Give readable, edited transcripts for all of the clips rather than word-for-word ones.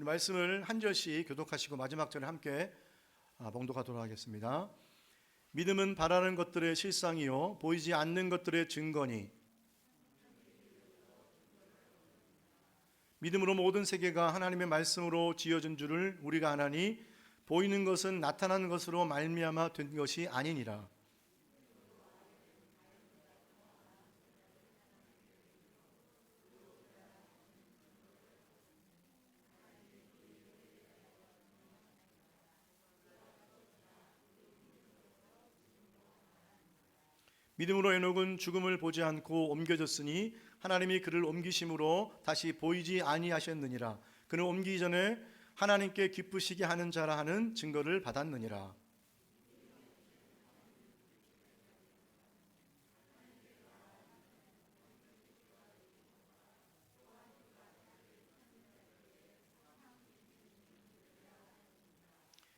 말씀을 한 절씩 교독하시고 마지막 절에 함께 봉독하도록 하겠습니다. 믿음은 바라는 것들의 실상이요 보이지 않는 것들의 증거니 믿음으로 모든 세계가 하나님의 말씀으로 지어진 줄을 우리가 아나니 보이는 것은 나타나는 것으로 말미암아 된 것이 아니니라. 믿음으로 에녹은 죽음을 보지 않고 옮겨졌으니 하나님이 그를 옮기심으로 다시 보이지 아니하셨느니라. 그는 옮기기 전에 하나님께 기쁘시게 하는 자라 하는 증거를 받았느니라.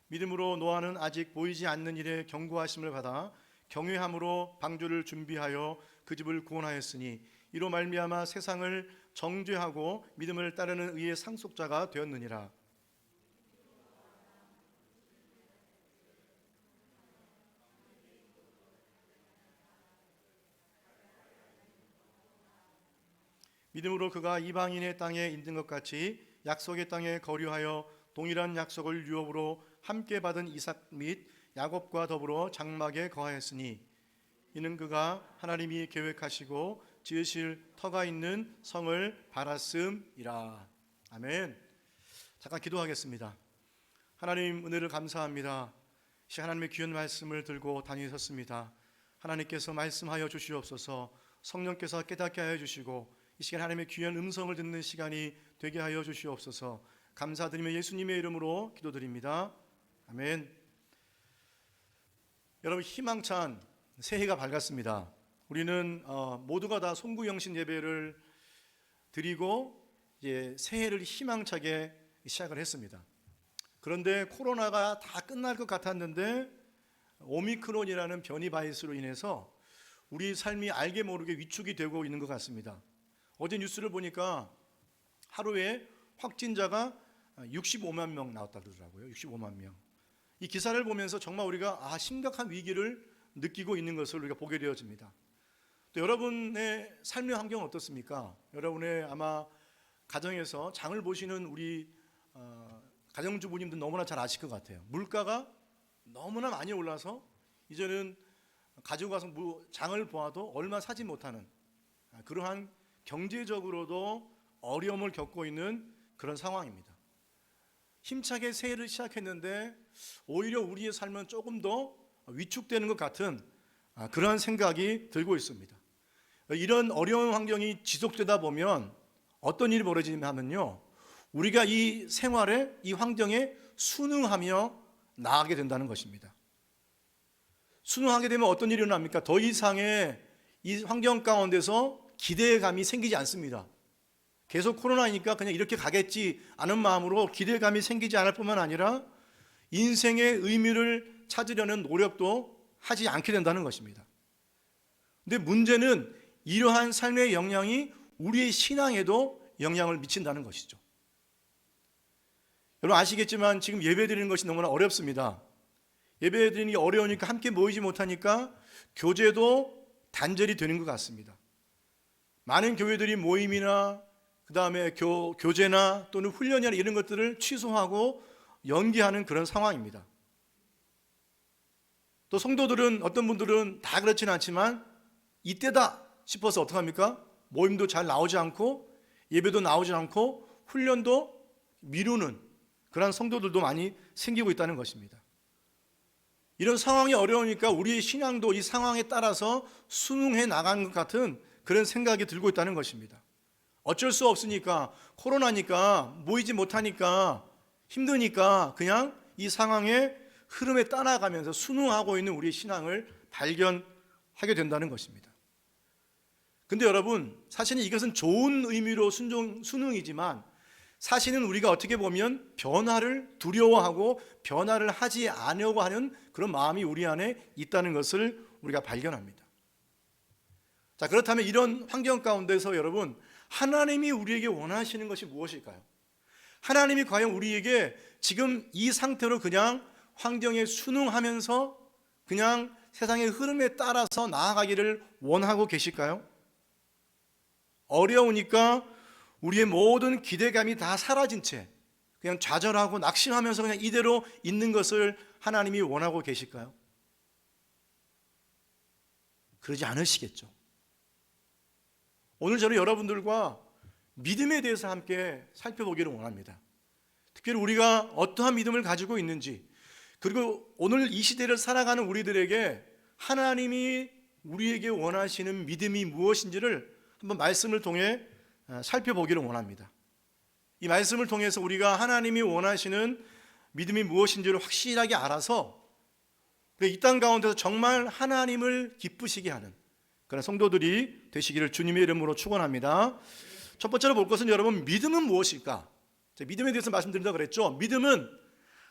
믿음으로 노아는 아직 보이지 않는 일에 경고하심을 받아 경외함으로 방주를 준비하여 그 집을 구원하였으니 이로 말미암아 세상을 정죄하고 믿음을 따르는 의의 상속자가 되었느니라. 믿음으로 그가 이방인의 땅에 있는 것 같이 약속의 땅에 거류하여 동일한 약속을 유업으로 함께 받은 이삭 및 야곱과 더불어 장막에 거하였으니 이는 그가 하나님이 계획하시고 지으실 터가 있는 성을 바랐음이라. 아멘. 잠깐 기도하겠습니다. 하나님 은혜를 감사합니다. 하나님의 귀한 말씀을 들고 다니셨습니다. 하나님께서 말씀하여 주시옵소서. 성령께서 깨닫게 하여 주시고 이 시간 하나님의 귀한 음성을 듣는 시간이 되게 하여 주시옵소서. 감사드리며 예수님의 이름으로 기도드립니다. 아멘. 여러분, 희망찬 새해가 밝았습니다. 우리는 모두가 다 송구영신 예배를 드리고 이제 새해를 희망차게 시작을 했습니다. 그런데 코로나가 다 끝날 것 같았는데 오미크론이라는 변이 바이러스로 인해서 우리 삶이 알게 모르게 위축이 되고 있는 것 같습니다. 어제 뉴스를 보니까 하루에 확진자가 65만 명 나왔다 그러더라고요. 65만 명. 이 기사를 보면서 정말 우리가 심각한 위기를 느끼고 있는 것을 우리가 보게 되어집니다. 또 여러분의 삶의 환경은 어떻습니까? 여러분의 아마 가정에서 장을 보시는 우리 가정주부님들 너무나 잘 아실 것 같아요. 물가가 너무나 많이 올라서 이제는 가지고 가서 장을 보아도 얼마 사지 못하는 그러한 경제적으로도 어려움을 겪고 있는 그런 상황입니다. 힘차게 새해를 시작했는데 오히려 우리의 삶은 조금 더 위축되는 것 같은 그러한 생각이 들고 있습니다. 이런 어려운 환경이 지속되다 보면 어떤 일이 벌어지냐면요, 우리가 이 생활에, 이 환경에 순응하며 나아가게 된다는 것입니다. 순응하게 되면 어떤 일이 일어납니까? 더 이상의 이 환경 가운데서 기대감이 생기지 않습니다. 계속 코로나니까 그냥 이렇게 가겠지 않은 마음으로 기대감이 생기지 않을 뿐만 아니라 인생의 의미를 찾으려는 노력도 하지 않게 된다는 것입니다. 근데 문제는 이러한 삶의 영향이 우리의 신앙에도 영향을 미친다는 것이죠. 여러분 아시겠지만 지금 예배 드리는 것이 너무나 어렵습니다. 예배 드리는 게 어려우니까 함께 모이지 못하니까 교제도 단절이 되는 것 같습니다. 많은 교회들이 모임이나 그 다음에 교제나 또는 훈련이나 이런 것들을 취소하고 연기하는 그런 상황입니다. 또 성도들은 어떤 분들은 다 그렇지는 않지만 이때다 싶어서 어떡합니까? 모임도 잘 나오지 않고 예배도 나오지 않고 훈련도 미루는 그런 성도들도 많이 생기고 있다는 것입니다. 이런 상황이 어려우니까 우리의 신앙도 이 상황에 따라서 순응해 나가는 것 같은 그런 생각이 들고 있다는 것입니다. 어쩔 수 없으니까, 코로나니까, 모이지 못하니까, 힘드니까 그냥 이 상황의 흐름에 따라가면서 순응하고 있는 우리의 신앙을 발견하게 된다는 것입니다. 근데 여러분, 사실은 이것은 좋은 의미로 순응이지만 사실은 우리가 어떻게 보면 변화를 두려워하고 변화를 하지 않으려고 하는 그런 마음이 우리 안에 있다는 것을 우리가 발견합니다. 자, 그렇다면 이런 환경 가운데서 여러분, 하나님이 우리에게 원하시는 것이 무엇일까요? 하나님이 과연 우리에게 지금 이 상태로 그냥 환경에 순응하면서 그냥 세상의 흐름에 따라서 나아가기를 원하고 계실까요? 어려우니까 우리의 모든 기대감이 다 사라진 채 그냥 좌절하고 낙심하면서 그냥 이대로 있는 것을 하나님이 원하고 계실까요? 그러지 않으시겠죠. 오늘 저는 여러분들과 믿음에 대해서 함께 살펴보기를 원합니다. 특별히 우리가 어떠한 믿음을 가지고 있는지, 그리고 오늘 이 시대를 살아가는 우리들에게 하나님이 우리에게 원하시는 믿음이 무엇인지를 한번 말씀을 통해 살펴보기를 원합니다. 이 말씀을 통해서 우리가 하나님이 원하시는 믿음이 무엇인지를 확실하게 알아서 이 땅 가운데서 정말 하나님을 기쁘시게 하는 그런 성도들이 되시기를 주님의 이름으로 축원합니다. 첫 번째로 볼 것은 여러분, 믿음은 무엇일까? 믿음에 대해서 말씀드린다고 그랬죠. 믿음은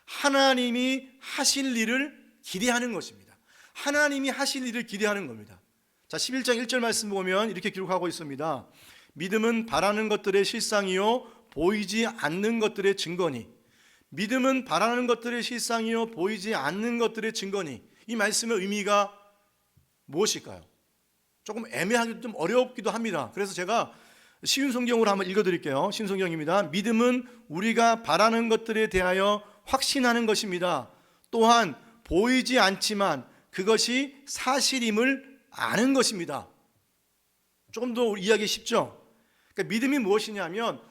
하나님이 하실 일을 기대하는 것입니다. 하나님이 하실 일을 기대하는 겁니다. 자, 11장 1절 말씀 보면 이렇게 기록하고 있습니다. 믿음은 바라는 것들의 실상이요 보이지 않는 것들의 증거니. 믿음은 바라는 것들의 실상이요 보이지 않는 것들의 증거니. 이 말씀의 의미가 무엇일까요? 조금 애매하기도 좀 어렵기도 합니다. 그래서 제가 쉬운 성경으로 한번 읽어드릴게요. 신성경입니다. 믿음은 우리가 바라는 것들에 대하여 확신하는 것입니다. 또한 보이지 않지만 그것이 사실임을 아는 것입니다. 조금 더 이해하기 쉽죠? 그러니까 믿음이 무엇이냐면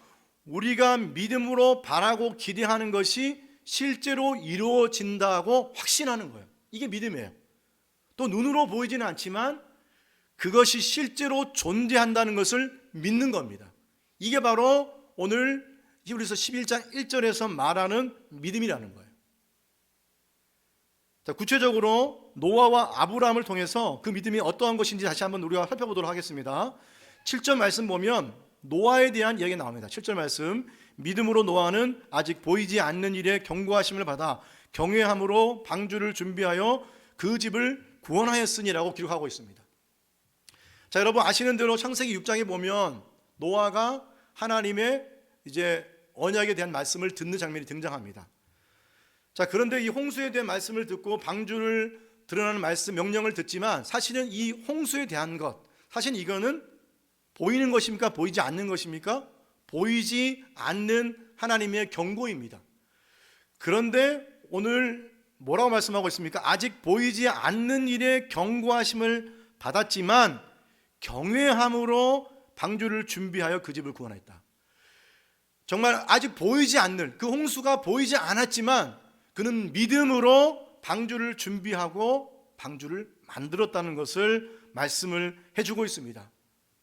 우리가 믿음으로 바라고 기대하는 것이 실제로 이루어진다고 확신하는 거예요. 이게 믿음이에요. 또 눈으로 보이지는 않지만 그것이 실제로 존재한다는 것을 믿는 겁니다. 이게 바로 오늘 히브리서 11장 1절에서 말하는 믿음이라는 거예요. 자, 구체적으로 노아와 아브라함을 통해서 그 믿음이 어떠한 것인지 다시 한번 우리가 살펴보도록 하겠습니다. 7절 말씀 보면 노아에 대한 이야기가 나옵니다. 7절 말씀, 믿음으로 노아는 아직 보이지 않는 일에 경고하심을 받아 경외함으로 방주를 준비하여 그 집을 구원하였으니라고 기록하고 있습니다. 자, 여러분 아시는 대로 창세기 6장에 보면 노아가 하나님의 이제 언약에 대한 말씀을 듣는 장면이 등장합니다. 자, 그런데 이 홍수에 대한 말씀을 듣고 방주를 드러나는 말씀, 명령을 듣지만 사실은 이 홍수에 대한 것, 사실 이거는 보이는 것입니까? 보이지 않는 것입니까? 보이지 않는 하나님의 경고입니다. 그런데 오늘 뭐라고 말씀하고 있습니까? 아직 보이지 않는 일에 경고하심을 받았지만 경외함으로 방주를 준비하여 그 집을 구원했다. 정말 아직 보이지 않는 그 홍수가 보이지 않았지만 그는 믿음으로 방주를 준비하고 방주를 만들었다는 것을 말씀을 해주고 있습니다.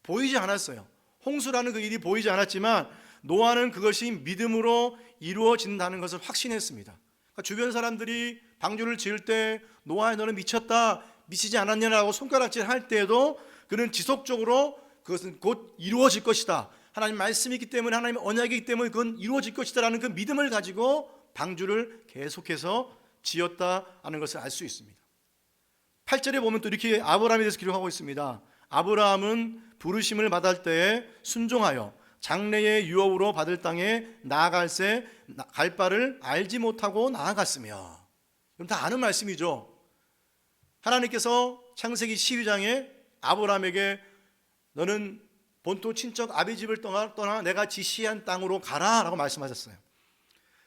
보이지 않았어요. 홍수라는 그 일이 보이지 않았지만 노아는 그것이 믿음으로 이루어진다는 것을 확신했습니다. 그러니까 주변 사람들이 방주를 지을 때 노아야 너는 미쳤다, 미치지 않았냐라고 손가락질 할 때에도 그는 지속적으로 그것은 곧 이루어질 것이다, 하나님 말씀이 있기 때문에, 하나님의 언약이기 때문에 그건 이루어질 것이다 라는 그 믿음을 가지고 방주를 계속해서 지었다는 것을 알 수 있습니다. 8절에 보면 또 이렇게 아브라함에 대해서 기록하고 있습니다. 아브라함은 부르심을 받을 때에 순종하여 장래의 유업으로 받을 땅에 나아갈새 갈 바를 알지 못하고 나아갔으며. 그럼 다 아는 말씀이죠. 하나님께서 창세기 12장에 아브라함에게 너는 본토 친척 아비 집을 떠나 내가 지시한 땅으로 가라 라고 말씀하셨어요.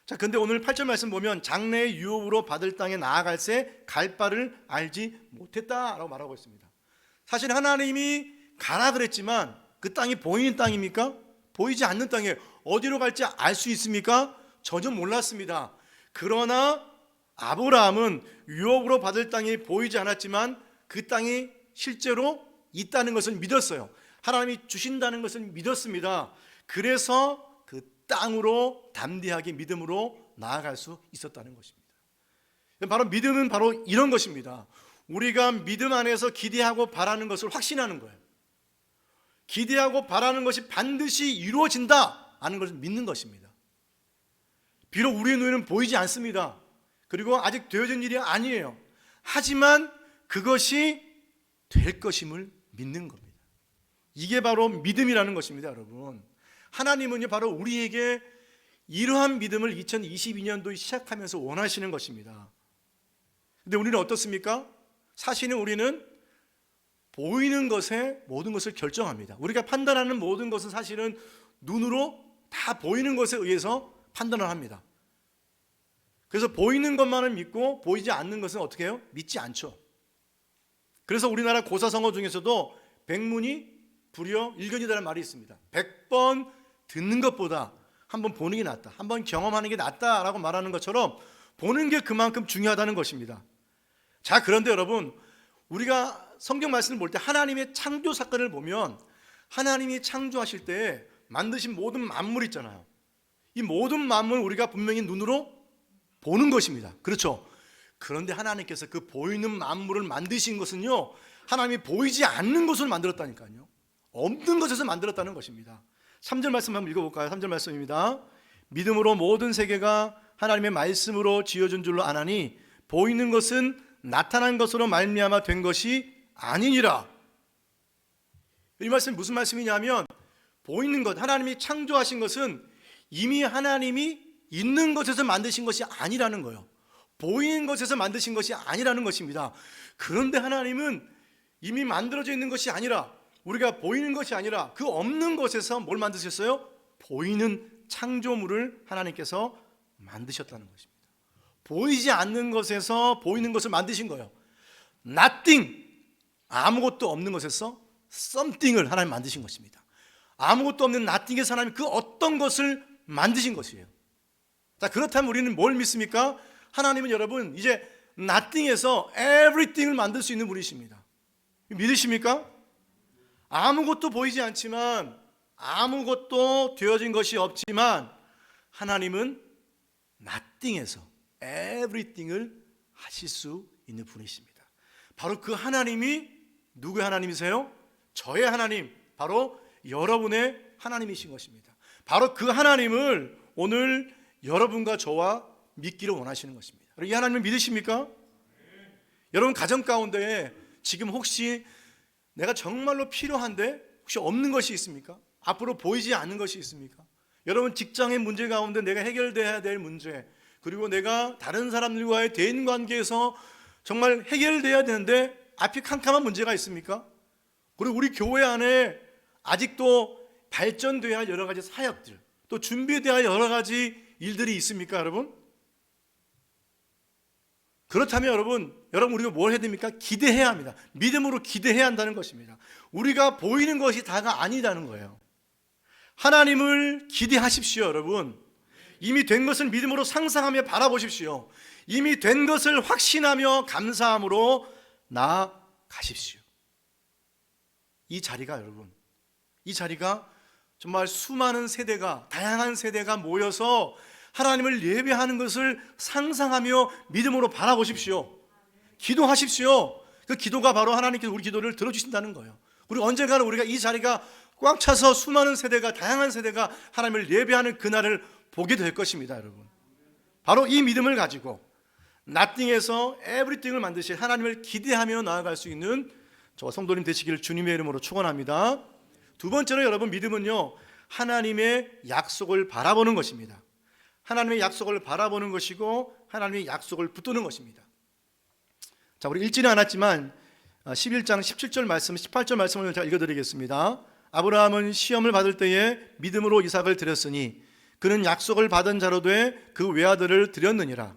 자, 근데 오늘 8절 말씀 보면 장래의 유업으로 받을 땅에 나아갈새 갈 바를 알지 못했다라고 말하고 있습니다. 사실 하나님이 가라 그랬지만 그 땅이 보이는 땅입니까? 보이지 않는 땅에 어디로 갈지 알 수 있습니까? 전혀 몰랐습니다. 그러나 아브라함은 유업으로 받을 땅이 보이지 않았지만 그 땅이 실제로 있다는 것을 믿었어요. 하나님이 주신다는 것을 믿었습니다. 그래서 그 땅으로 담대하게 믿음으로 나아갈 수 있었다는 것입니다. 바로 믿음은 바로 이런 것입니다. 우리가 믿음 안에서 기대하고 바라는 것을 확신하는 거예요. 기대하고 바라는 것이 반드시 이루어진다 하는 것을 믿는 것입니다. 비록 우리의 눈에는 보이지 않습니다. 그리고 아직 되어진 일이 아니에요. 하지만 그것이 될 것임을 믿는 겁니다. 이게 바로 믿음이라는 것입니다, 여러분. 하나님은요 바로 우리에게 이러한 믿음을 2022년도에 시작하면서 원하시는 것입니다. 근데 우리는 어떻습니까? 사실은 우리는 보이는 것에 모든 것을 결정합니다. 우리가 판단하는 모든 것은 사실은 눈으로 다 보이는 것에 의해서 판단을 합니다. 그래서 보이는 것만을 믿고 보이지 않는 것은 어떻게 해요? 믿지 않죠. 그래서 우리나라 고사성어 중에서도 백문이 불여 일견이다라는 말이 있습니다. 100번 듣는 것보다 한번 보는 게 낫다, 한번 경험하는 게 낫다라고 말하는 것처럼 보는 게 그만큼 중요하다는 것입니다. 자, 그런데 여러분, 우리가 성경 말씀을 볼 때 하나님의 창조 사건을 보면 하나님이 창조하실 때 만드신 모든 만물 있잖아요. 이 모든 만물 우리가 분명히 눈으로 보는 것입니다. 그렇죠? 그런데 하나님께서 그 보이는 만물을 만드신 것은요, 하나님이 보이지 않는 것을 만들었다니까요. 없는 것에서 만들었다는 것입니다. 3절 말씀 한번 읽어볼까요? 3절 말씀입니다. 믿음으로 모든 세계가 하나님의 말씀으로 지어준 줄로 아나니 보이는 것은 나타난 것으로 말미암아 된 것이 아니니라. 이 말씀이 무슨 말씀이냐면, 보이는 것, 하나님이 창조하신 것은 이미 하나님이 있는 것에서 만드신 것이 아니라는 거예요. 보이는 것에서 만드신 것이 아니라는 것입니다. 그런데 하나님은 이미 만들어져 있는 것이 아니라, 우리가 보이는 것이 아니라 그 없는 것에서 뭘 만드셨어요? 보이는 창조물을 하나님께서 만드셨다는 것입니다. 보이지 않는 것에서 보이는 것을 만드신 거예요. Nothing, 아무것도 없는 것에서 something을 하나님 만드신 것입니다. 아무것도 없는 nothing에서 하나님 그 어떤 것을 만드신 것이에요. 자, 그렇다면 우리는 뭘 믿습니까? 하나님은 여러분 이제 nothing에서 everything을 만들 수 있는 분이십니다. 믿으십니까? 아무것도 보이지 않지만, 아무것도 되어진 것이 없지만 하나님은 nothing에서 everything을 하실 수 있는 분이십니다. 바로 그 하나님이 누구의 하나님이세요? 저의 하나님, 바로 여러분의 하나님이신 것입니다. 바로 그 하나님을 오늘 여러분과 저와 믿기를 원하시는 것입니다. 이 하나님을 믿으십니까? 여러분 가정 가운데 지금 혹시 내가 정말로 필요한데 혹시 없는 것이 있습니까? 앞으로 보이지 않는 것이 있습니까? 여러분 직장의 문제 가운데 내가 해결돼야 될 문제, 그리고 내가 다른 사람들과의 대인관계에서 정말 해결돼야 되는데 앞이 캄캄한 문제가 있습니까? 그리고 우리 교회 안에 아직도 발전돼야 할 여러 가지 사역들, 또 준비돼야 할 여러 가지 일들이 있습니까, 여러분? 그렇다면 여러분 우리가 뭘 해야 됩니까? 기대해야 합니다. 믿음으로 기대해야 한다는 것입니다. 우리가 보이는 것이 다가 아니라는 거예요. 하나님을 기대하십시오, 여러분. 이미 된 것을 믿음으로 상상하며 바라보십시오. 이미 된 것을 확신하며 감사함으로 나아가십시오. 이 자리가 여러분, 이 자리가 정말 수많은 세대가, 다양한 세대가 모여서 하나님을 예배하는 것을 상상하며 믿음으로 바라보십시오. 기도하십시오. 그 기도가 바로 하나님께서 우리 기도를 들어주신다는 거예요. 우리 언젠가는 우리가 이 자리가 꽉 차서 수많은 세대가, 다양한 세대가 하나님을 예배하는 그날을 보게 될 것입니다, 여러분. 바로 이 믿음을 가지고 nothing에서 everything을 만드실 하나님을 기대하며 나아갈 수 있는 저와 성도님 되시기를 주님의 이름으로 축원합니다. 두 번째로 여러분, 믿음은요, 하나님의 약속을 바라보는 것입니다. 하나님의 약속을 바라보는 것이고 하나님의 약속을 붙드는 것입니다. 자, 우리 읽지는 않았지만 11장 17절 말씀, 18절 말씀을 제가 읽어드리겠습니다. 아브라함은 시험을 받을 때에 믿음으로 이삭을 드렸으니 그는 약속을 받은 자로 돼 그 외아들을 드렸느니라.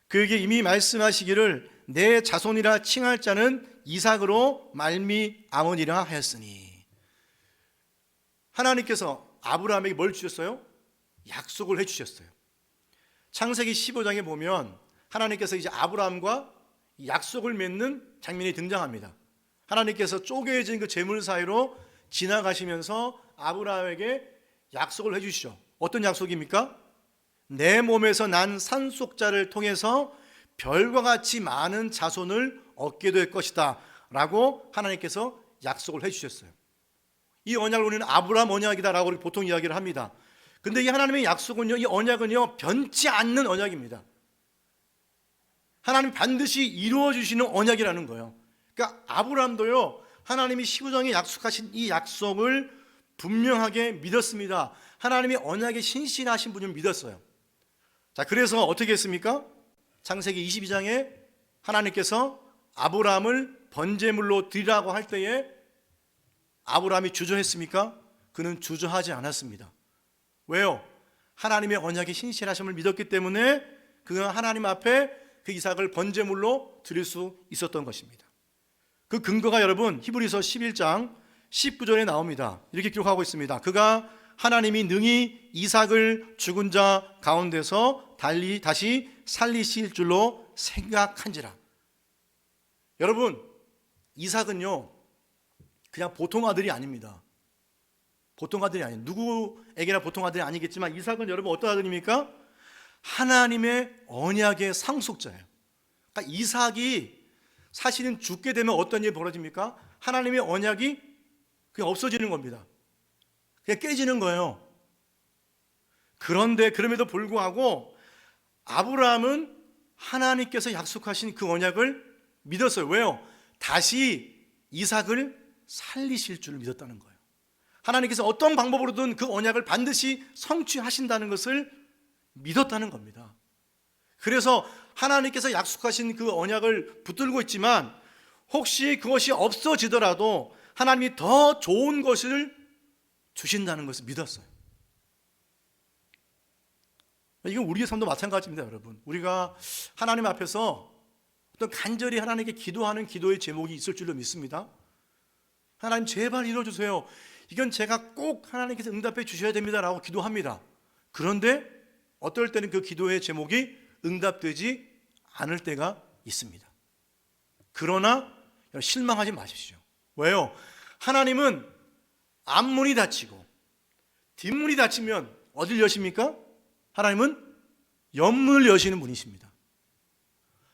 그에게 이미 말씀하시기를 내 자손이라 칭할 자는 이삭으로 말미암으리라 하였으니. 하나님께서 아브라함에게 뭘 주셨어요? 약속을 해주셨어요. 창세기 15장에 보면 하나님께서 이제 아브라함과 약속을 맺는 장면이 등장합니다. 하나님께서 쪼개진 그 재물 사이로 지나가시면서 아브라함에게 약속을 해주시죠. 어떤 약속입니까? 내 몸에서 난 산속자를 통해서 별과 같이 많은 자손을 얻게 될 것이다 라고 하나님께서 약속을 해주셨어요. 이 언약을 우리는 아브라함 언약이다 라고 보통 이야기를 합니다. 근데 이 하나님의 약속은요, 이 언약은요, 변치 않는 언약입니다. 하나님 반드시 이루어 주시는 언약이라는 거예요. 그러니까 아브라함도요, 하나님이 15장에 약속하신 이 약속을 분명하게 믿었습니다. 하나님이 언약에 신실하신 분을 믿었어요. 자, 그래서 어떻게 했습니까? 창세기 22장에 하나님께서 아브라함을 번제물로 드리라고 할 때에 아브라함이 주저했습니까? 그는 주저하지 않았습니다. 왜요? 하나님의 언약에 신실하심을 믿었기 때문에 그가 하나님 앞에 그 이삭을 번제물로 드릴 수 있었던 것입니다. 그 근거가 여러분 히브리서 11장 19절에 나옵니다. 이렇게 기록하고 있습니다. 그가 하나님이 능히 이삭을 죽은 자 가운데서 다시 살리실 줄로 생각한지라. 여러분, 이삭은요 그냥 보통 아들이 아닙니다. 보통 아들이 아니에요. 누구에게나 보통 아들이 아니겠지만 이삭은 여러분 어떤 아들입니까? 하나님의 언약의 상속자예요. 그러니까 이삭이 사실은 죽게 되면 어떤 일이 벌어집니까? 하나님의 언약이 그냥 없어지는 겁니다. 그냥 깨지는 거예요. 그런데 그럼에도 불구하고 아브라함은 하나님께서 약속하신 그 언약을 믿었어요. 왜요? 다시 이삭을 살리실 줄 믿었다는 거예요. 하나님께서 어떤 방법으로든 그 언약을 반드시 성취하신다는 것을 믿었다는 겁니다. 그래서 하나님께서 약속하신 그 언약을 붙들고 있지만 혹시 그것이 없어지더라도 하나님이 더 좋은 것을 주신다는 것을 믿었어요. 이건 우리의 삶도 마찬가지입니다, 여러분. 우리가 하나님 앞에서 어떤 간절히 하나님께 기도하는 기도의 제목이 있을 줄로 믿습니다. 하나님 제발 이뤄주세요. 이건 제가 꼭 하나님께서 응답해 주셔야 됩니다라고 기도합니다. 그런데 어떨 때는 그 기도의 제목이 응답되지 않을 때가 있습니다. 그러나 실망하지 마십시오. 왜요? 하나님은 앞문이 닫히고 뒷문이 닫히면 어딜 여십니까? 하나님은 옆문을 여시는 분이십니다.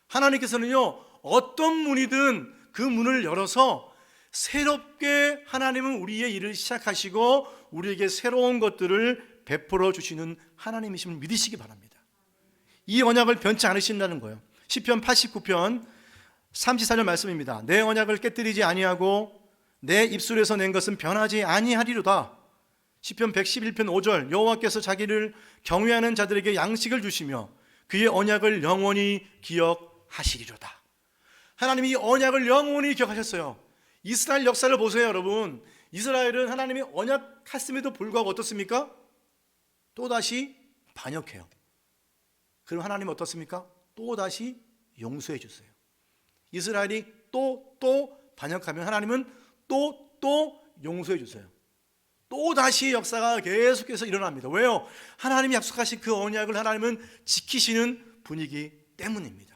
하나님께서는요 어떤 문이든 그 문을 열어서 새롭게 하나님은 우리의 일을 시작하시고 우리에게 새로운 것들을 베풀어 주시는 하나님이심을 믿으시기 바랍니다. 이 언약을 변치 않으신다는 거예요. 시편 89편 34절 말씀입니다. 내 언약을 깨뜨리지 아니하고 내 입술에서 낸 것은 변하지 아니하리로다. 시편 111편 5절 여호와께서 자기를 경외하는 자들에게 양식을 주시며 그의 언약을 영원히 기억하시리로다. 하나님이 이 언약을 영원히 기억하셨어요. 이스라엘 역사를 보세요, 여러분. 이스라엘은 하나님이 언약했음에도 불구하고 어떻습니까? 또다시 반역해요. 그럼 하나님은 어떻습니까? 또다시 용서해 주세요. 이스라엘이 또 반역하면 하나님은 또 용서해 주세요. 또다시 역사가 계속해서 일어납니다. 왜요? 하나님이 약속하신 그 언약을 하나님은 지키시는 분이기 때문입니다.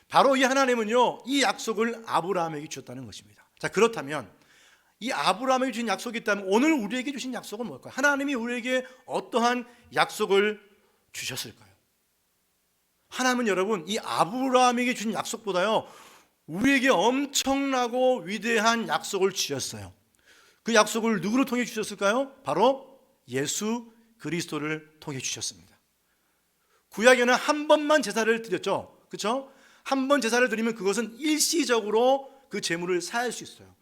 바로 이 하나님은요 이 약속을 아브라함에게 주셨다는 것입니다. 자, 그렇다면 이 아브라함에게 주신 약속이 있다면 오늘 우리에게 주신 약속은 뭘까요? 하나님이 우리에게 어떠한 약속을 주셨을까요? 하나님은 여러분 이 아브라함에게 주신 약속보다요 우리에게 엄청나고 위대한 약속을 주셨어요. 그 약속을 누구를 통해 주셨을까요? 바로 예수 그리스도를 통해 주셨습니다. 구약에는 한 번만 제사를 드렸죠. 그렇죠? 한 번 제사를 드리면 그것은 일시적으로 그 제물을 사할 수 있어요.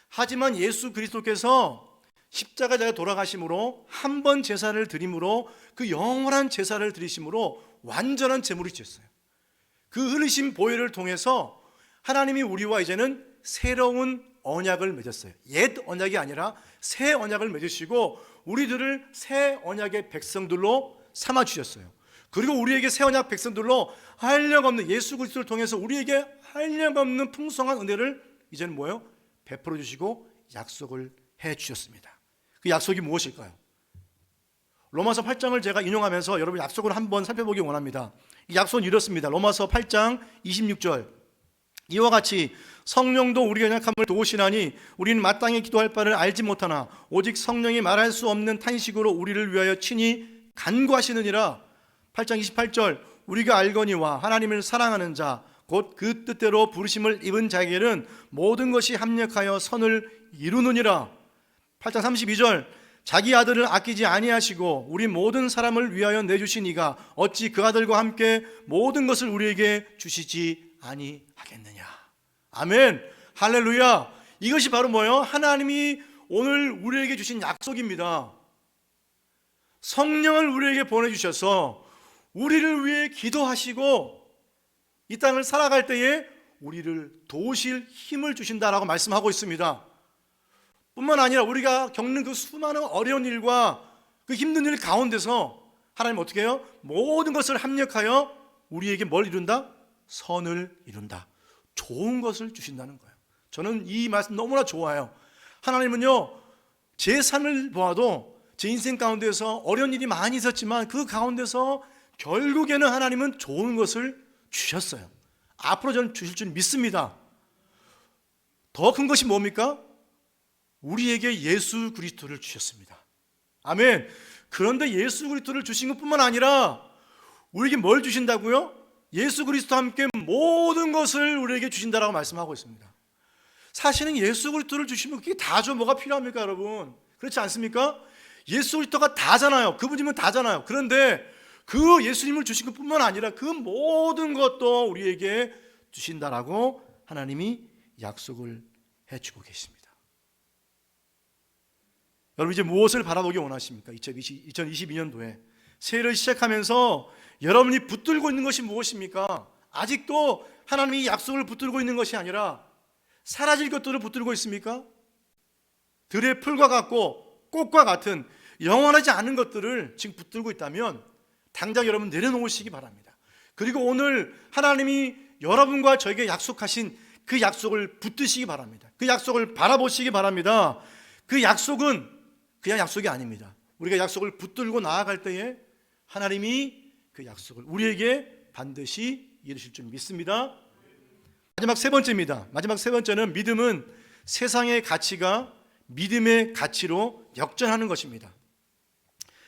하지만 예수 그리스도께서 십자가에 돌아가심으로 한 번 제사를 드림으로 그 영원한 제사를 드리심으로 완전한 제물이 되었어요. 그 흘리신 보혈을 통해서 하나님이 우리와 이제는 새로운 언약을 맺었어요. 옛 언약이 아니라 새 언약을 맺으시고 우리들을 새 언약의 백성들로 삼아 주셨어요. 그리고 우리에게 새 언약 백성들로 한량없는 예수 그리스도를 통해서 우리에게 한량없는 풍성한 은혜를 이제는 뭐예요? 베풀어 주시고 약속을 해 주셨습니다. 그 약속이 무엇일까요? 로마서 8장을 제가 인용하면서 여러분 약속을 한번 살펴보기 원합니다. 이 약속은 이렇습니다. 로마서 8장 26절 이와 같이 성령도 우리가 연약함을 도우시나니 우리는 마땅히 기도할 바를 알지 못하나 오직 성령이 말할 수 없는 탄식으로 우리를 위하여 친히 간구하시느니라. 8장 28절 우리가 알거니와 하나님을 사랑하는 자 곧 그 뜻대로 부르심을 입은 자에게는 모든 것이 합력하여 선을 이루느니라. 8장 32절 자기 아들을 아끼지 아니하시고 우리 모든 사람을 위하여 내주신 이가 어찌 그 아들과 함께 모든 것을 우리에게 주시지 아니하겠느냐. 아멘. 할렐루야. 이것이 바로 뭐예요? 하나님이 오늘 우리에게 주신 약속입니다. 성령을 우리에게 보내주셔서 우리를 위해 기도하시고 이 땅을 살아갈 때에 우리를 도우실 힘을 주신다라고 말씀하고 있습니다. 뿐만 아니라 우리가 겪는 그 수많은 어려운 일과 그 힘든 일 가운데서 하나님 어떻게 해요? 모든 것을 합력하여 우리에게 뭘 이룬다? 선을 이룬다. 좋은 것을 주신다는 거예요. 저는 이 말씀 너무나 좋아요. 하나님은요, 제 삶을 보아도 제 인생 가운데서 어려운 일이 많이 있었지만 그 가운데서 결국에는 하나님은 좋은 것을 주셨어요. 앞으로 저는 주실 줄 믿습니다. 더 큰 것이 뭡니까? 우리에게 예수 그리스도를 주셨습니다. 아멘. 그런데 예수 그리스도를 주신 것뿐만 아니라 우리에게 뭘 주신다고요? 예수 그리스도와 함께 모든 것을 우리에게 주신다라고 말씀하고 있습니다. 사실은 예수 그리스도를 주시면 그게 다죠. 뭐가 필요합니까, 여러분? 그렇지 않습니까? 예수 그리스도가 다잖아요. 그분이면 다잖아요. 그런데 그 예수님을 주신 것뿐만 아니라 그 모든 것도 우리에게 주신다라고 하나님이 약속을 해주고 계십니다. 여러분, 이제 무엇을 바라보기 원하십니까? 2022년도에 새해를 시작하면서 여러분이 붙들고 있는 것이 무엇입니까? 아직도 하나님이 약속을 붙들고 있는 것이 아니라 사라질 것들을 붙들고 있습니까? 들의 풀과 같고 꽃과 같은 영원하지 않은 것들을 지금 붙들고 있다면 당장 여러분 내려놓으시기 바랍니다. 그리고 오늘 하나님이 여러분과 저에게 약속하신 그 약속을 붙드시기 바랍니다. 그 약속을 바라보시기 바랍니다. 그 약속은 그냥 약속이 아닙니다. 우리가 약속을 붙들고 나아갈 때에 하나님이 그 약속을 우리에게 반드시 이루실 줄 믿습니다. 마지막 세 번째입니다. 마지막 세 번째는 믿음은 세상의 가치가 믿음의 가치로 역전하는 것입니다.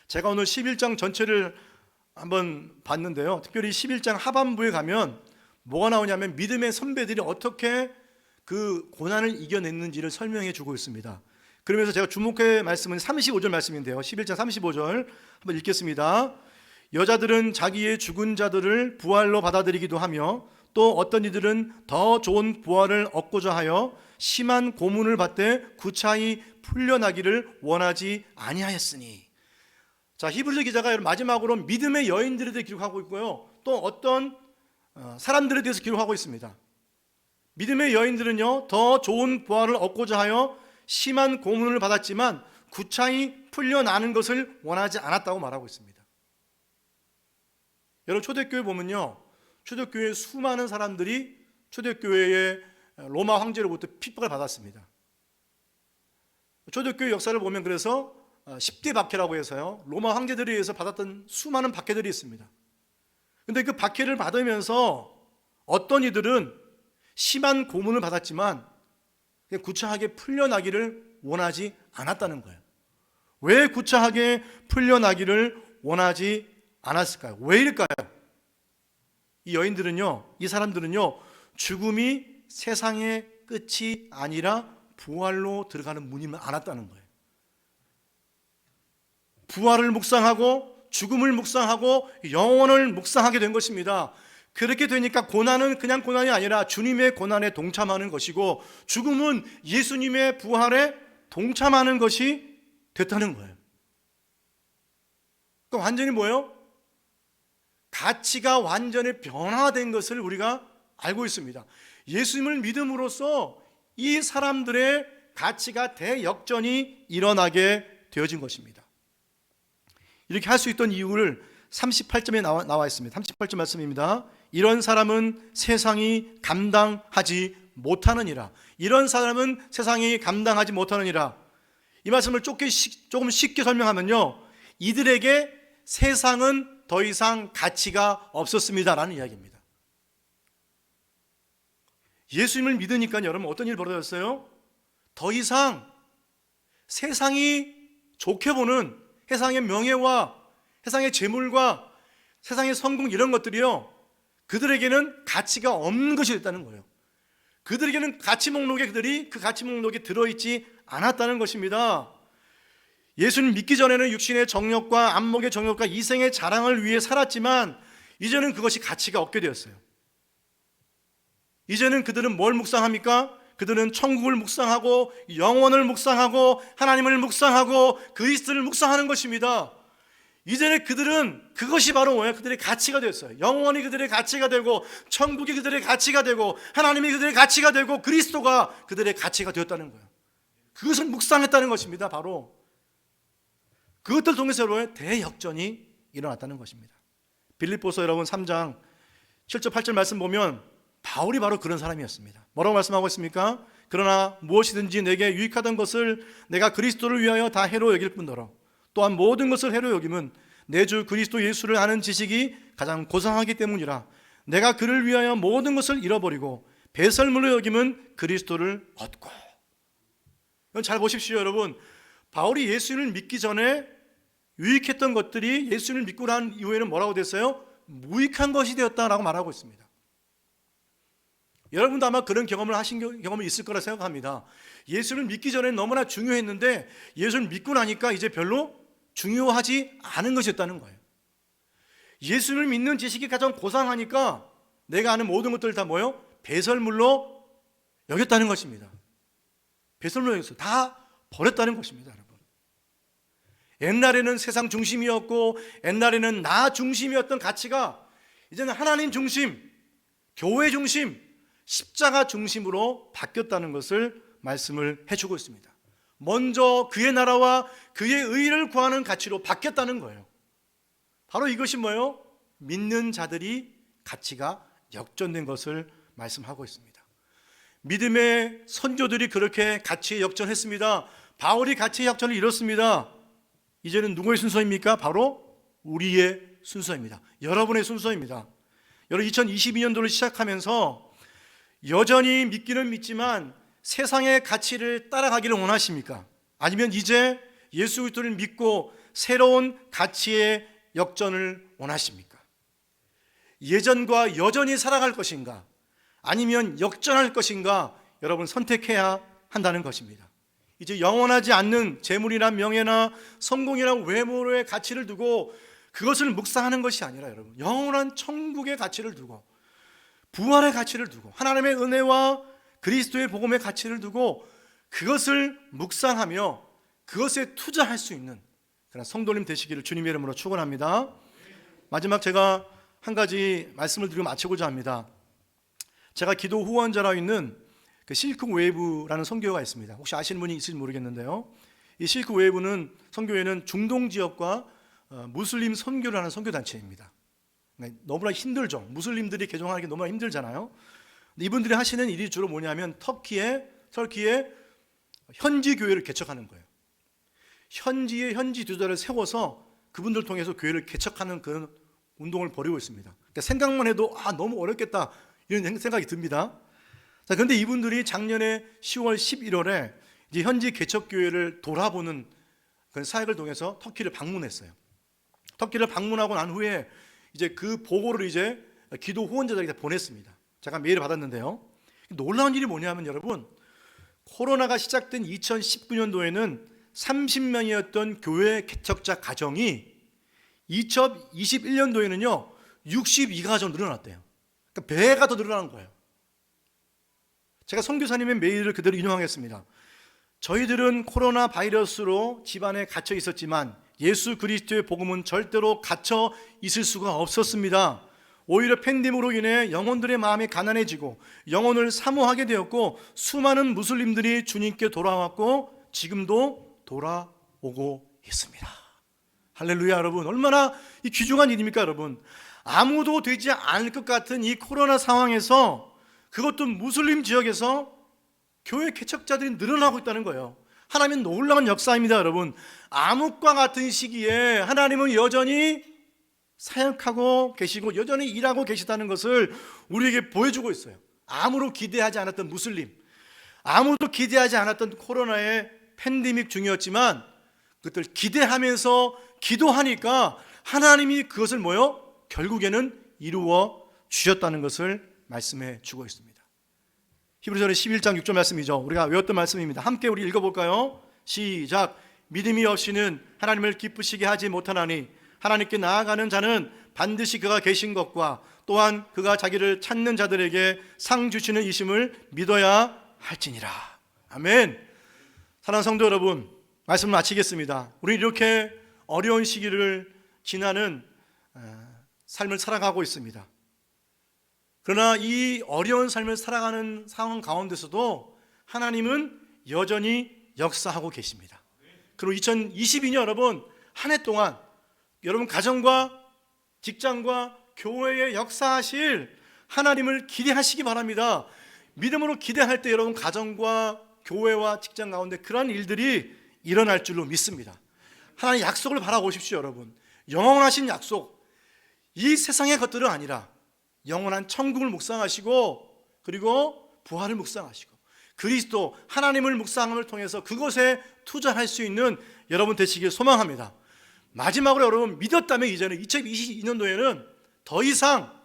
제가 오늘 11장 전체를 한번 봤는데요, 특별히 11장 하반부에 가면 뭐가 나오냐면 믿음의 선배들이 어떻게 그 고난을 이겨냈는지를 설명해 주고 있습니다. 그러면서 제가 주목할 말씀은 35절 말씀인데요, 11장 35절 한번 읽겠습니다. 여자들은 자기의 죽은 자들을 부활로 받아들이기도 하며 또 어떤 이들은 더 좋은 부활을 얻고자 하여 심한 고문을 받되 구차히 풀려나기를 원하지 아니하였으니. 자, 히브리서 기자가 마지막으로 믿음의 여인들에 대해 기록하고 있고요, 또 어떤 사람들에 대해서 기록하고 있습니다. 믿음의 여인들은요, 더 좋은 부활을 얻고자 하여 심한 고문을 받았지만 구차히 풀려나는 것을 원하지 않았다고 말하고 있습니다. 여러분, 초대교회 보면요, 초대교회 수많은 사람들이 초대교회의 로마 황제로부터 핍박을 받았습니다. 초대교회 역사를 보면 그래서 10대 박해라고 해서요, 로마 황제들에 의해서 받았던 수많은 박해들이 있습니다. 그런데 그 박해를 받으면서 어떤 이들은 심한 고문을 받았지만 구차하게 풀려나기를 원하지 않았다는 거예요. 왜 구차하게 풀려나기를 원하지 않았을까요? 왜 이럴까요? 이 여인들은요, 이 사람들은요, 죽음이 세상의 끝이 아니라 부활로 들어가는 문이면 알았다는 거예요. 부활을 묵상하고 죽음을 묵상하고 영원을 묵상하게 된 것입니다. 그렇게 되니까 고난은 그냥 고난이 아니라 주님의 고난에 동참하는 것이고 죽음은 예수님의 부활에 동참하는 것이 됐다는 거예요. 그러니까 완전히 뭐예요? 가치가 완전히 변화된 것을 우리가 알고 있습니다. 예수님을 믿음으로써 이 사람들의 가치가 대역전이 일어나게 되어진 것입니다. 이렇게 할 수 있던 이유를 38점에 나와 있습니다. 38점 말씀입니다. 이런 사람은 세상이 감당하지 못하느니라. 이런 사람은 세상이 감당하지 못하느니라. 이 말씀을 조금 쉽게 설명하면요, 이들에게 세상은 더 이상 가치가 없었습니다라는 이야기입니다. 예수님을 믿으니까 여러분 어떤 일이 벌어졌어요? 더 이상 세상이 좋게 보는 세상의 명예와 세상의 재물과 세상의 성공 이런 것들이요, 그들에게는 가치가 없는 것이 됐다는 거예요. 그들에게는 가치 목록에 그들이 그 가치 목록에 들어있지 않았다는 것입니다. 예수님 믿기 전에는 육신의 정욕과 안목의 정욕과 이생의 자랑을 위해 살았지만 이제는 그것이 가치가 없게 되었어요. 이제는 그들은 뭘 묵상합니까? 그들은 천국을 묵상하고 영원을 묵상하고 하나님을 묵상하고 그리스도를 묵상하는 것입니다. 이제는 그들은 그것이 바로 뭐예요? 그들의 가치가 됐어요. 영원이 그들의 가치가 되고 천국이 그들의 가치가 되고 하나님이 그들의 가치가 되고 그리스도가 그들의 가치가 되었다는 거예요. 그것을 묵상했다는 것입니다. 바로 그것들 통해서 대역전이 일어났다는 것입니다. 빌립보서 여러분 3장 7절 8절 말씀 보면 바울이 바로 그런 사람이었습니다. 뭐라고 말씀하고 있습니까? 그러나 무엇이든지 내게 유익하던 것을 내가 그리스도를 위하여 다 해로 여길 뿐더러 또한 모든 것을 해로 여김은 내 주 그리스도 예수를 아는 지식이 가장 고상하기 때문이라. 내가 그를 위하여 모든 것을 잃어버리고 배설물로 여김은 그리스도를 얻고. 잘 보십시오 여러분. 바울이 예수님을 믿기 전에 유익했던 것들이 예수님을 믿고 난 이후에는 뭐라고 됐어요? 무익한 것이 되었다라고 말하고 있습니다. 여러분도 아마 그런 경험을 하신 경험이 있을 거라 생각합니다. 예수를 믿기 전에 너무나 중요했는데 예수를 믿고 나니까 이제 별로 중요하지 않은 것이었다는 거예요. 예수를 믿는 지식이 가장 고상하니까 내가 아는 모든 것들을 다 뭐예요? 배설물로 여겼다는 것입니다. 배설물로 여겼어요. 다 버렸다는 것입니다, 여러분. 옛날에는 세상 중심이었고 옛날에는 나 중심이었던 가치가 이제는 하나님 중심, 교회 중심, 십자가 중심으로 바뀌었다는 것을 말씀을 해주고 있습니다. 먼저 그의 나라와 그의 의를 구하는 가치로 바뀌었다는 거예요. 바로 이것이 뭐예요? 믿는 자들이 가치가 역전된 것을 말씀하고 있습니다. 믿음의 선조들이 그렇게 가치의 역전했습니다. 바울이 가치의 역전을 이뤘습니다. 이제는 누구의 순서입니까? 바로 우리의 순서입니다. 여러분의 순서입니다. 여러분 2022년도를 시작하면서 여전히 믿기는 믿지만 세상의 가치를 따라가기를 원하십니까? 아니면 이제 예수 그리스도를 믿고 새로운 가치의 역전을 원하십니까? 예전과 여전히 살아갈 것인가? 아니면 역전할 것인가? 여러분 선택해야 한다는 것입니다. 이제 영원하지 않는 재물이나 명예나 성공이나 외모의 가치를 두고 그것을 묵상하는 것이 아니라 여러분 영원한 천국의 가치를 두고 부활의 가치를 두고 하나님의 은혜와 그리스도의 복음의 가치를 두고 그것을 묵상하며 그것에 투자할 수 있는 그런 성도님 되시기를 주님의 이름으로 축원합니다. 마지막 제가 한 가지 말씀을 드리고 마치고자 합니다. 제가 기도 후원자로 있는 그 실크 웨이브라는 선교회가 있습니다. 혹시 아시는 분이 있을지 모르겠는데요. 이 실크 웨이브는 선교회는 중동 지역과 무슬림 선교를 하는 선교단체입니다. 너무나 힘들죠. 무슬림들이 개종하는 게 너무나 힘들잖아요. 이분들이 하시는 일이 주로 뭐냐면 터키에 현지 교회를 개척하는 거예요. 현지에 현지 지도자를 세워서 그분들 통해서 교회를 개척하는 그런 운동을 벌이고 있습니다. 그러니까 생각만 해도 너무 어렵겠다 이런 생각이 듭니다. 자, 그런데 이분들이 작년에 10월 11월에 이제 현지 개척 교회를 돌아보는 그런 사역을 통해서 터키를 방문했어요. 터키를 방문하고 난 후에 이제 그 보고를 이제 기도 후원자들에게 보냈습니다. 제가 메일을 받았는데요. 놀라운 일이 뭐냐면 여러분, 코로나가 시작된 2019년도에는 30명이었던 교회 개척자 가정이 2021년도에는요 62가정 늘어났대요. 그러니까 배가 더 늘어난 거예요. 제가 선교사님의 메일을 그대로 인용하겠습니다. 저희들은 코로나 바이러스로 집안에 갇혀 있었지만 예수 그리스도의 복음은 절대로 갇혀 있을 수가 없었습니다. 오히려 팬데믹으로 인해 영혼들의 마음이 가난해지고 영혼을 사모하게 되었고 수많은 무슬림들이 주님께 돌아왔고 지금도 돌아오고 있습니다. 할렐루야. 여러분, 얼마나 이 귀중한 일입니까 여러분. 아무도 되지 않을 것 같은 이 코로나 상황에서 그것도 무슬림 지역에서 교회 개척자들이 늘어나고 있다는 거예요. 하나님은 놀라운 역사입니다 여러분. 암흑과 같은 시기에 하나님은 여전히 사역하고 계시고 여전히 일하고 계시다는 것을 우리에게 보여주고 있어요. 아무도 기대하지 않았던 무슬림, 아무도 기대하지 않았던 코로나의 팬데믹 중이었지만 그것들 기대하면서 기도하니까 하나님이 그것을 결국에는 이루어 주셨다는 것을 말씀해 주고 있습니다. 히브리서 11장 6절 말씀이죠. 우리가 외웠던 말씀입니다. 함께 우리 읽어볼까요? 시작. 믿음이 없이는 하나님을 기쁘시게 하지 못하나니 하나님께 나아가는 자는 반드시 그가 계신 것과 또한 그가 자기를 찾는 자들에게 상 주시는 이심을 믿어야 할지니라. 아멘. 사랑하는 성도 여러분, 말씀을 마치겠습니다. 우리 이렇게 어려운 시기를 지나는 삶을 살아가고 있습니다. 그러나 이 어려운 삶을 살아가는 상황 가운데서도 하나님은 여전히 역사하고 계십니다. 그리고 2022년 여러분 한 해 동안 여러분 가정과 직장과 교회에 역사하실 하나님을 기대하시기 바랍니다. 믿음으로 기대할 때 여러분 가정과 교회와 직장 가운데 그러한 일들이 일어날 줄로 믿습니다. 하나님의 약속을 바라보십시오. 여러분 영원하신 약속, 이 세상의 것들은 아니라 영원한 천국을 묵상하시고 그리고 부활을 묵상하시고 그리스도 하나님을 묵상함을 통해서 그것에 투자할 수 있는 여러분 되시길 소망합니다. 마지막으로 여러분 믿었다면 이제는 2022년도에는 더 이상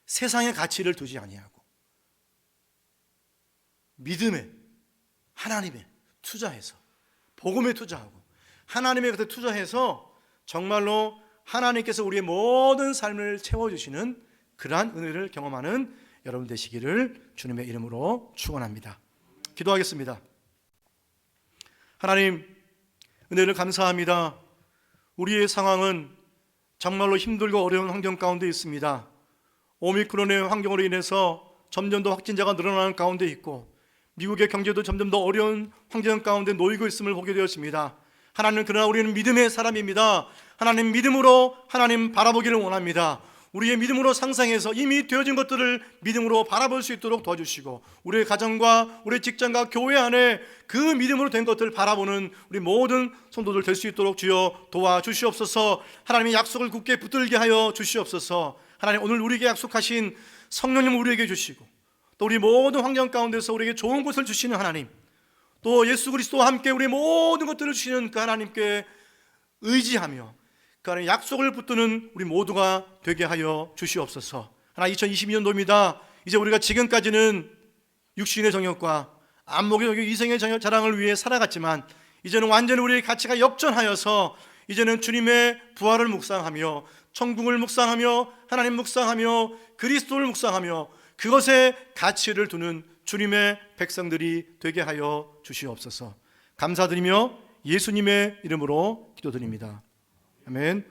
세상의 가치를 두지 아니하고 믿음에 하나님에 투자해서 복음에 투자하고 하나님의 것에 투자해서 정말로 하나님께서 우리의 모든 삶을 채워주시는 그러한 은혜를 경험하는 여러분 되시기를 주님의 이름으로 축원합니다. 기도하겠습니다. 하나님 은혜를 감사합니다. 우리의 상황은 정말로 힘들고 어려운 환경 가운데 있습니다. 오미크론의 환경으로 인해서 점점 더 확진자가 늘어나는 가운데 있고 미국의 경제도 점점 더 어려운 환경 가운데 놓이고 있음을 보게 되었습니다. 하나님 그러나 우리는 믿음의 사람입니다. 하나님 믿음으로 하나님 바라보기를 원합니다. 우리의 믿음으로 상상해서 이미 되어진 것들을 믿음으로 바라볼 수 있도록 도와주시고 우리의 가정과 우리의 직장과 교회 안에 그 믿음으로 된 것들을 바라보는 우리 모든 성도들 될 수 있도록 주여 도와주시옵소서. 하나님의 약속을 굳게 붙들게 하여 주시옵소서. 하나님 오늘 우리에게 약속하신 성령님 우리에게 주시고 또 우리 모든 환경 가운데서 우리에게 좋은 것을 주시는 하나님, 또 예수 그리스도와 함께 우리 모든 것들을 주시는 그 하나님께 의지하며 그 안에 약속을 붙드는 우리 모두가 되게 하여 주시옵소서. 하나 2022년도입니다. 이제 우리가 지금까지는 육신의 정욕과 안목의 정욕, 이생의 자랑을 위해 살아갔지만 이제는 완전히 우리의 가치가 역전하여서 이제는 주님의 부활을 묵상하며 천국을 묵상하며 하나님 묵상하며 그리스도를 묵상하며 그것에 가치를 두는 주님의 백성들이 되게 하여 주시옵소서. 감사드리며 예수님의 이름으로 기도드립니다. 아멘.